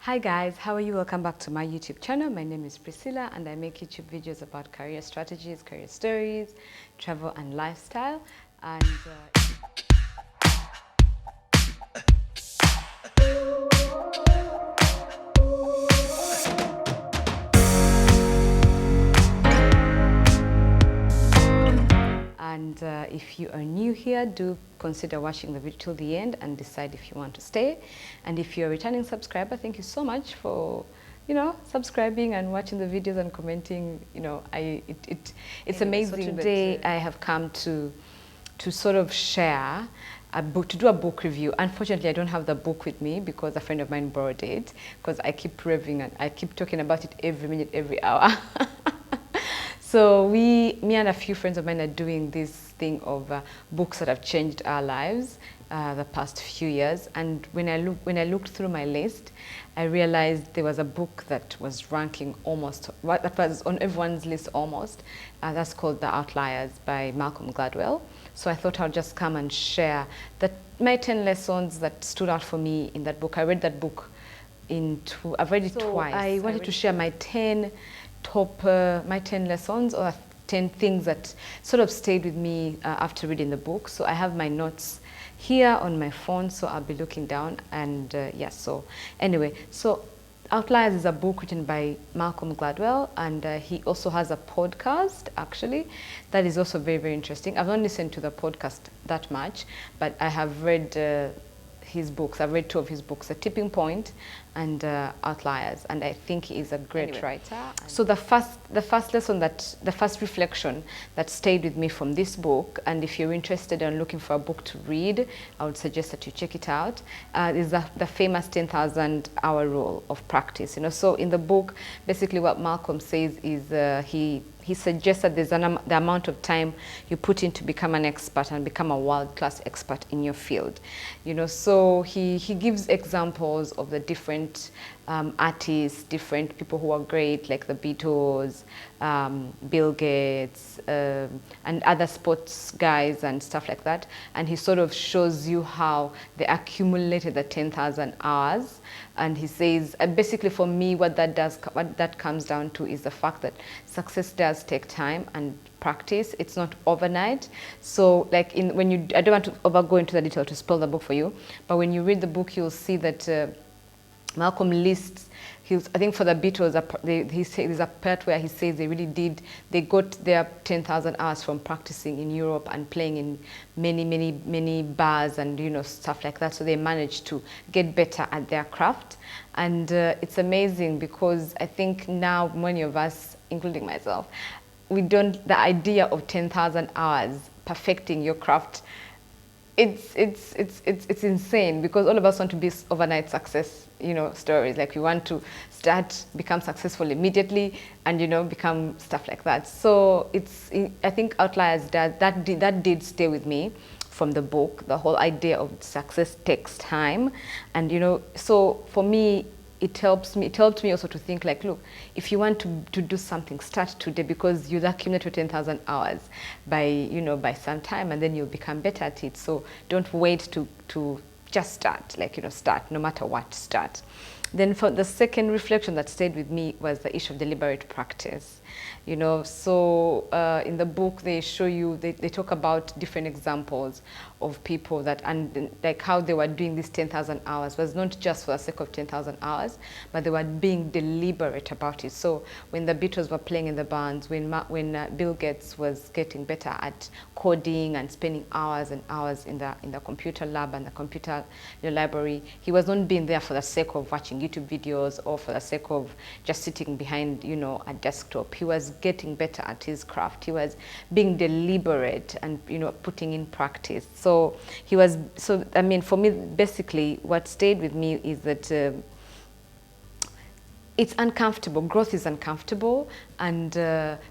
Hi guys, how are you? Welcome back to my YouTube channel. My name is Priscilla and I make YouTube videos about career strategies, career stories, travel and lifestyle. And if you are new here, do consider watching the video till the end and decide if you want to stay. And if you're a returning subscriber, thank you so much for subscribing and watching the videos and commenting. It's amazing. So today I have come to sort of share a book, to do a book review. Unfortunately, I don't have the book with me because a friend of mine borrowed it, because I keep raving and I keep talking about it every minute, every hour. So me and a few friends of mine are doing this thing of books that have changed our lives the past few years. And when I looked through my list, I realized there was a book that was ranking almost, that was on everyone's list almost. That's called The Outliers by Malcolm Gladwell. So I thought I'll just come and share my 10 lessons that stood out for me in that book. I read that book I've read it twice. I wanted to share my 10 lessons, or 10 things that sort of stayed with me after reading the book. So I have my notes here on my phone, so I'll be looking down. And so anyway, so Outliers is a book written by Malcolm Gladwell, and he also has a podcast actually that is also very, very interesting. I've not listened to the podcast that much, but I have read his books. I've read 2 of his books, The Tipping Point and Outliers, and I think he is a great writer. So the first reflection that stayed with me from this book, and if you're interested in looking for a book to read, I would suggest that you check it out, is the famous 10,000 hour rule of practice. So in the book, basically what Malcolm says is he suggests that there's the amount of time you put in to become an expert and become a world-class expert in your field. So he gives examples of the different artists, different people who are great, like the Beatles, Bill Gates, and other sports guys and stuff like that. And he sort of shows you how they accumulated the 10,000 hours. And he says, basically for me, what that comes down to is the fact that success does take time and practice. It's not overnight. So like I don't want to go into the detail to spoil the book for you, but when you read the book, you'll see that Malcolm lists, I think for the Beatles, there's a part where he says they got their 10,000 hours from practicing in Europe and playing in many bars and stuff like that. So they managed to get better at their craft. And it's amazing because I think now many of us, including myself, the idea of 10,000 hours perfecting your craft, it's insane, because all of us want to be overnight success, stories. Like we want to become successful immediately and, become stuff like that. So I think Outliers that did stay with me from the book. The whole idea of success takes time. And, so for me, it helped me also to think like, look, if you want to do something, start today, because you'll accumulate your 10,000 hours by some time, and then you'll become better at it. So don't wait to just start, start, no matter what, start. Then for the second reflection that stayed with me was the issue of deliberate practice. So in the book they show you, they talk about different examples of people and like how they were doing this 10,000 hours was not just for the sake of 10,000 hours, but they were being deliberate about it. So when the Beatles were playing in the bands, when Bill Gates was getting better at coding and spending hours and hours in the computer lab and the computer library, he was not being there for the sake of watching YouTube videos or for the sake of just sitting behind a desktop. He was getting better at his craft. He was being deliberate and putting in practice. So for me, basically what stayed with me is that it's uncomfortable. Growth is uncomfortable, and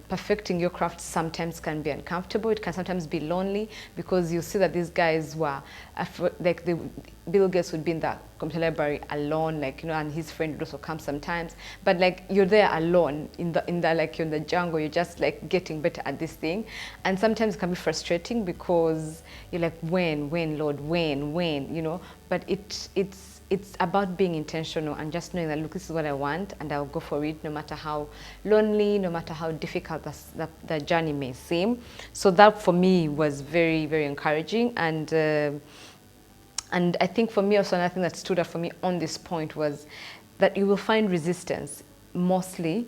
perfecting your craft sometimes can be uncomfortable. It can sometimes be lonely, because you see that these guys were, Bill Gates would be in the computer library alone, and his friend would also come sometimes. But you're there alone in the jungle. You're just getting better at this thing, and sometimes it can be frustrating because you're like, when, Lord, when, But it's about being intentional and just knowing that, look, this is what I want, and I'll go for it no matter how lonely, no matter how difficult the journey may seem. So that for me was very, very encouraging. And I think for me also another thing that stood out for me on this point was that you will find resistance mostly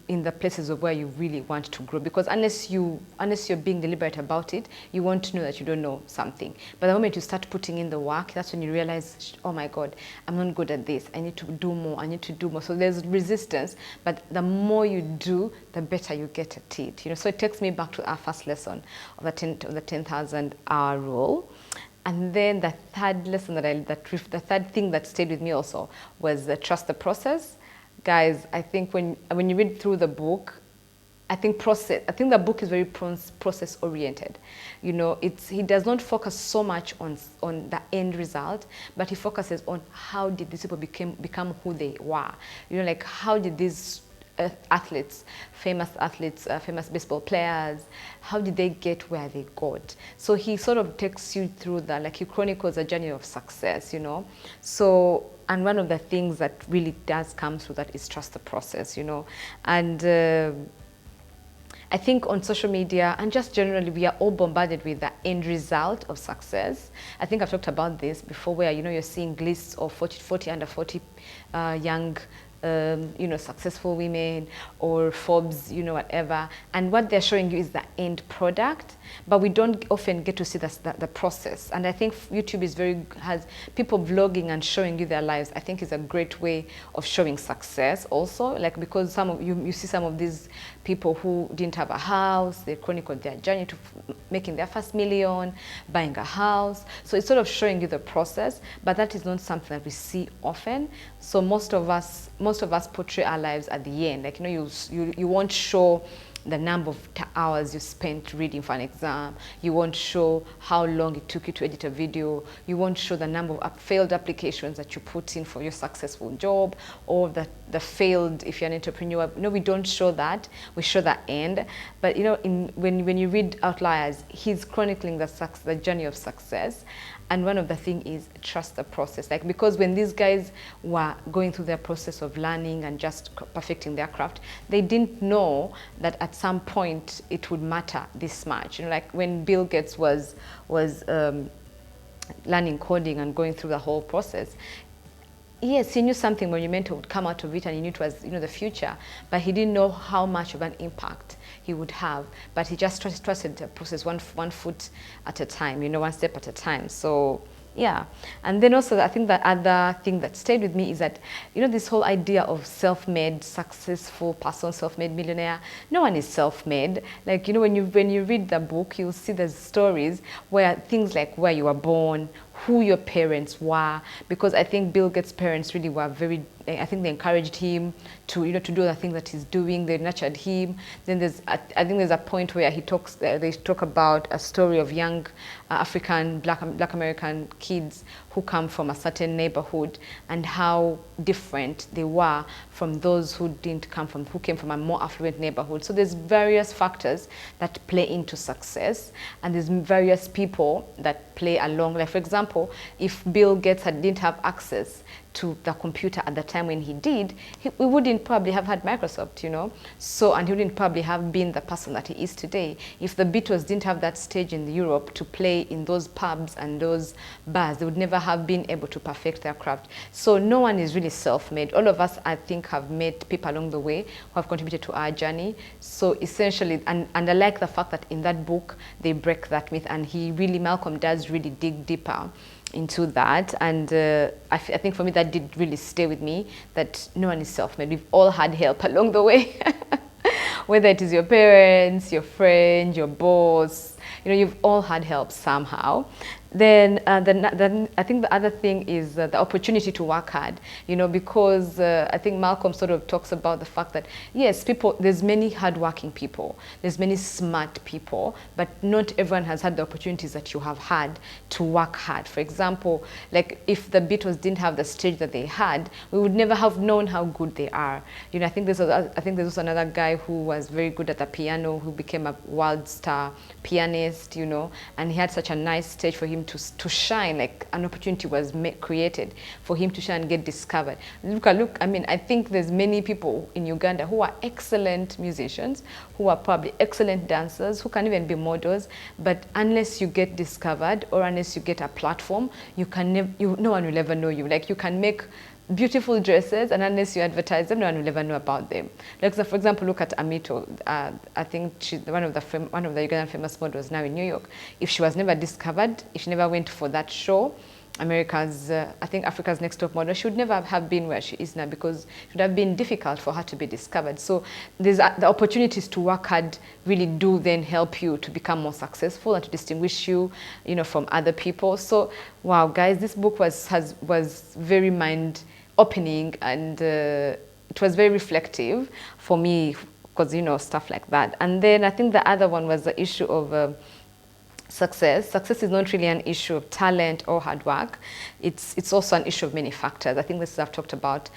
in the places of where you really want to grow, because unless you're being deliberate about it, you won't know that you don't know something. But the moment you start putting in the work, that's when you realize, oh my God, I'm not good at this. I need to do more. I need to do more. So there's resistance, but the more you do, the better you get at it. You know, so it takes me back to our first lesson of the 10,000 hour rule. And then the third lesson the third thing that stayed with me also was trust the process. Guys, I think when you read through the book, I think the book is very process oriented. You know, he does not focus so much on the end result, but he focuses on how did these people become who they were. You know, like how did these athletes, famous baseball players, how did they get where they got? So he sort of takes you through that, like he chronicles a journey of success, you know. So, and one of the things that really does come through that is trust the process, you know. And I think on social media and just generally, we are all bombarded with the end result of success. I think I've talked about this before, where, you know, you're seeing lists of 40 under 40 young you know, successful women, or Forbes, you know, whatever. And what they're showing you is the end product, but we don't often get to see the process. And I think YouTube has people vlogging and showing you their lives. I think is a great way of showing success also, like, because you see some of these people who didn't have a house, they chronicled their journey to making their first million, buying a house. So it's sort of showing you the process, but that is not something that we see often. So most of us portray our lives at the end. Like, you know, you won't show the number of hours you spent reading for an exam. You won't show how long it took you to edit a video. You won't show the number of failed applications that you put in for your successful job, or the failed, if you're an entrepreneur. No, we don't show that. We show the end. But, you know, when you read Outliers, he's chronicling the journey of success. And one of the things is trust the process. Like, because when these guys were going through their process of learning and just perfecting their craft, they didn't know that at some point it would matter this much. You know, like when Bill Gates was learning coding and going through the whole process, yes, he knew something monumental would come out of it, and he knew it was, you know, the future, but he didn't know how much of an impact he would have. But he just trusted the process, one foot at a time, you know, one step at a time. So yeah. And then also, I think the other thing that stayed with me is that, you know, this whole idea of self-made successful person, self-made millionaire. No one is self-made. Like, you know, when you read the book, you'll see there's stories where things like where you were born, who your parents were, because I think Bill Gates' parents really were very, I think they encouraged him to, you know, to do the things that he's doing. They nurtured him. Then I think there's a point where they talk about a story of young African, Black American kids who come from a certain neighborhood, and how different they were from those who came from a more affluent neighborhood. So there's various factors that play into success, and there's various people that play along. Like, for example, if Bill Gates didn't have access to the computer at the time when he did, we wouldn't probably have had Microsoft, you know. So, and he wouldn't probably have been the person that he is today. If the Beatles didn't have that stage in Europe to play in those pubs and those bars, they would never have been able to perfect their craft. So no one is really self-made. All of us, I think, have met people along the way who have contributed to our journey. So essentially, and I like the fact that in that book, they break that myth, and Malcolm does really dig deeper into that. And I think for me that did really stay with me, that no one is self-made. We've all had help along the way. Whether it is your parents, your friend, your boss, you know, you've all had help somehow. Then I think the other thing is the opportunity to work hard, you know, because I think Malcolm sort of talks about the fact that, yes, there's many hardworking people, there's many smart people, but not everyone has had the opportunities that you have had to work hard. For example, like if the Beatles didn't have the stage that they had, we would never have known how good they are. You know, I think there's also another guy who was very good at the piano, who became a world star pianist, you know, and he had such a nice stage for him him to shine, like an opportunity was created for him to shine and get discovered. Look, I mean, I think there's many people in Uganda who are excellent musicians, who are probably excellent dancers, who can even be models, but unless you get discovered or unless you get a platform, no one will ever know you. Like, you can make beautiful dresses, and unless you advertise them, no one will ever know about them. Like, so for example, look at Amito. I think she's one of the Ugandan famous models now in New York. If she was never discovered, if she never went for that show, I think Africa's Next Top Model, she would never have been where she is now, because it would have been difficult for her to be discovered. So the opportunities to work hard really do then help you to become more successful and to distinguish you, from other people. So wow, guys, this book was very mind-opening, and it was very reflective for me, because stuff like that. And then I think the other one was the issue of success. Success is not really an issue of talent or hard work. It's also an issue of many factors. I think this is I've talked about,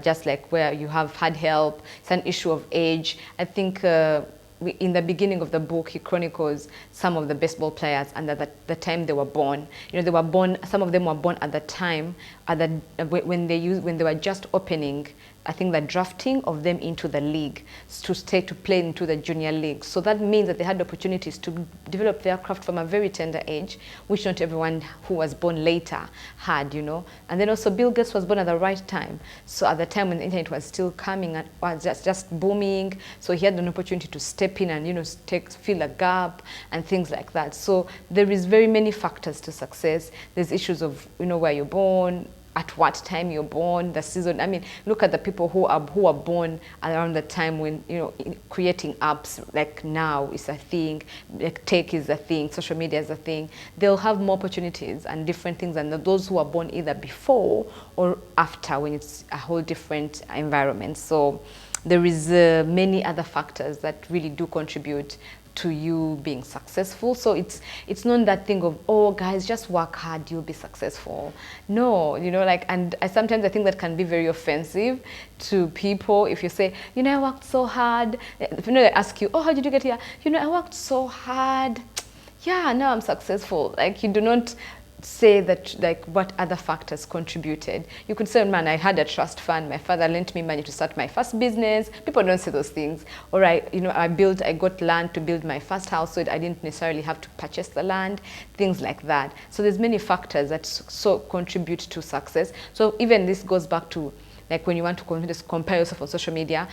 just like where you have had help. It's an issue of age. I think in the beginning of the book, he chronicles some of the baseball players and at the time they were born. They were born. Some of them were born at the time when they were just opening, I think, the drafting of them into the league to play into the junior league. So that means that they had opportunities to develop their craft from a very tender age, which not everyone who was born later had, And then also Bill Gates was born at the right time. So at the time when the internet was still coming and was just booming, so he had an opportunity to step in and fill a gap and things like that. So there is very many factors to success. There's issues of where you're born, at what time you're born, the season. I mean, look at the people who are born around the time when creating apps like now is a thing, like tech is a thing, social media is a thing. They'll have more opportunities and different things than those who are born either before or after, when it's a whole different environment. So there is many other factors that really do contribute to you being successful. So it's not that thing of, oh guys, just work hard, you'll be successful. No, and sometimes I think that can be very offensive to people if you say, I worked so hard. If they ask you, oh, how did you get here? I worked so hard. Yeah, now I'm successful. Like, you do not say that, like, what other factors contributed. You could say, man, I had a trust fund, my father lent me money to start my first business. People don't say those things. Or I got land to build my first house, so I didn't necessarily have to purchase the land, things like that. So there's many factors that so contribute to success. So even this goes back to, like, when you want to compare yourself on social media,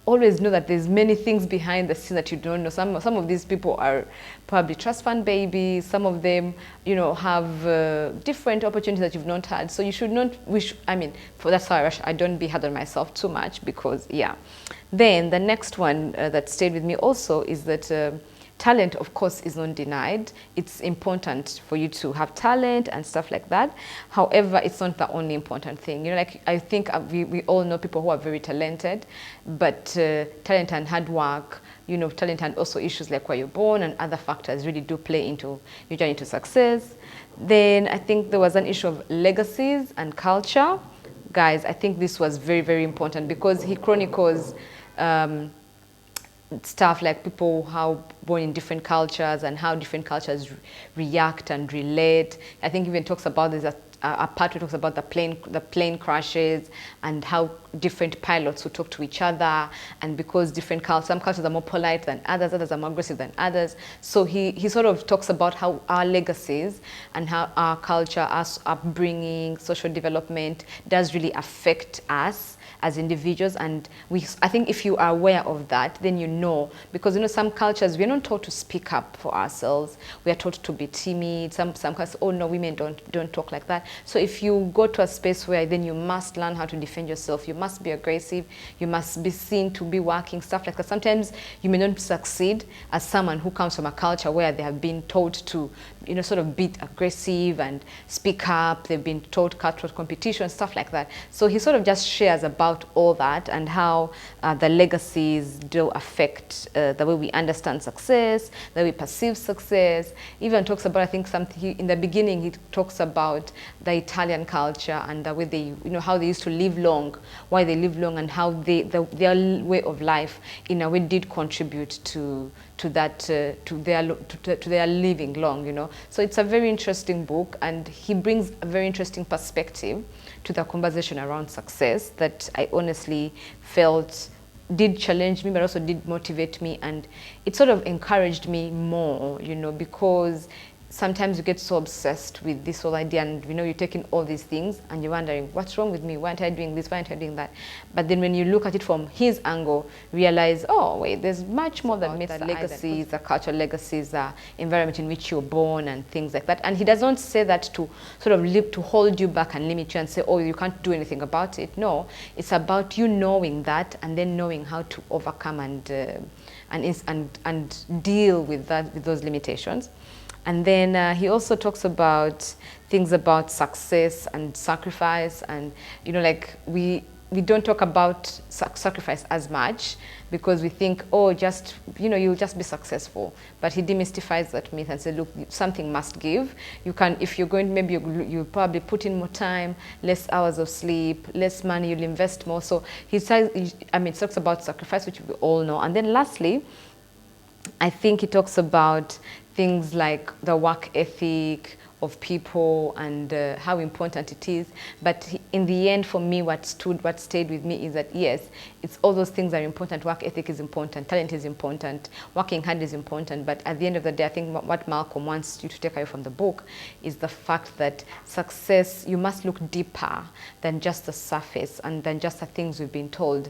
always know that there's many things behind the scenes that you don't know. Some of these people are probably trust fund babies. Some of them, have different opportunities that you've not had. So you should not that's how I don't be hard on myself too much, because, yeah. Then the next one that stayed with me also is that talent, of course, is not denied. It's important for you to have talent and stuff like that. However, it's not the only important thing. I think we all know people who are very talented, but talent and hard work, talent and also issues like where you're born and other factors really do play into your journey to success. Then I think there was an issue of legacies and culture. Guys, I think this was very, very important, because he chronicles stuff like people how born in different cultures and how different cultures react and relate. I think even talks about this a part where talks about the plane crashes and how different pilots who talk to each other, and because some cultures are more polite than others are more aggressive than others. So he sort of talks about how our legacies and how our culture, our upbringing, social development does really affect us as individuals. And I think if you are aware of that, then because some cultures, we're not taught to speak up for ourselves. We are taught to be timid. Some cultures, oh no, women don't talk like that. So if you go to a space where then you must learn how to defend yourself, you must be aggressive, you must be seen to be working, stuff like that. Sometimes you may not succeed as someone who comes from a culture where they have been taught to, sort of be aggressive and speak up. They've been taught cutthroat competition, stuff like that. So he sort of just shares about all that and how the legacies do affect the way we understand success, the way we perceive success. Even talks about, I think, in the beginning, he talks about the Italian culture and the way they, how they used to live long, why they live long, and how their way of life in a way did contribute to to that to their living long, you know. So it's a very interesting book, and he brings a very interesting perspective to the conversation around success that I honestly felt did challenge me, but also did motivate me, and it sort of encouraged me more, you know, because sometimes you get so obsessed with this whole idea, and you know, you're taking all these things and you're wondering, what's wrong with me? Why aren't I doing this? Why aren't I doing that? But then when you look at it from his angle, realize, oh wait, there's much more than meets the legacies, the cultural legacies, the environment in which you're born and things like that. And he doesn't say that to sort of live, to hold you back and limit you and say, oh, you can't do anything about it. No, it's about you knowing that and then knowing how to overcome and deal with that, with those limitations. And then he also talks about things about success and sacrifice, and you know, like we don't talk about sacrifice as much because we think, oh, just, you know, you'll just be successful. But he demystifies that myth and says, look, something must give. You can, if you're going, maybe you'll probably put in more time, less hours of sleep, less money, you'll invest more. So he says, I mean, talks about sacrifice, which we all know. And then lastly, I think he talks about things like the work ethic of people and how important it is. But in the end, for me, what stayed with me is that, yes, it's all those things are important. Work ethic is important, talent is important, working hard is important. But at the end of the day, I think what Malcolm wants you to take away from the book is the fact that success, you must look deeper than just the surface and than just the things we've been told.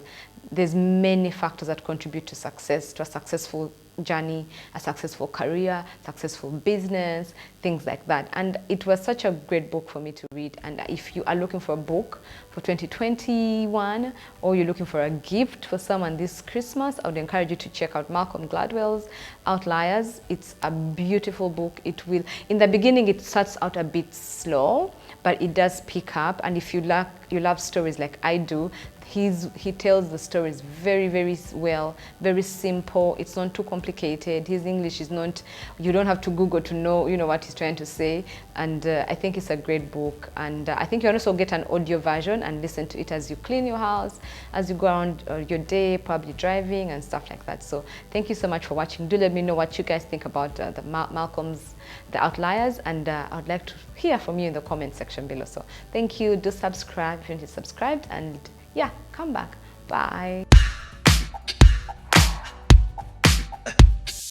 There's many factors that contribute to success, to a successful journey, a successful career, successful business, things like that. And it was such a great book for me to read. And if you are looking for a book for 2021, or you're looking for a gift for someone this Christmas, I would encourage you to check out Malcolm Gladwell's Outliers. It's a beautiful book. It will, in the beginning, it starts out a bit slow, but it does pick up. And if you love stories like I do, he tells the stories very, very well, very simple. It's not too complicated. His English is not, you don't have to Google to know, you know, what he's trying to say. And I think it's a great book. And I think you also get an audio version and listen to it as you clean your house, as you go around your day, probably driving and stuff like that. So thank you so much for watching. Do let me know what you guys think about Malcolm's The Outliers, and I would like to hear from you in the comment section below. So thank you. Do subscribe if you're not subscribed, and yeah, come back. Bye.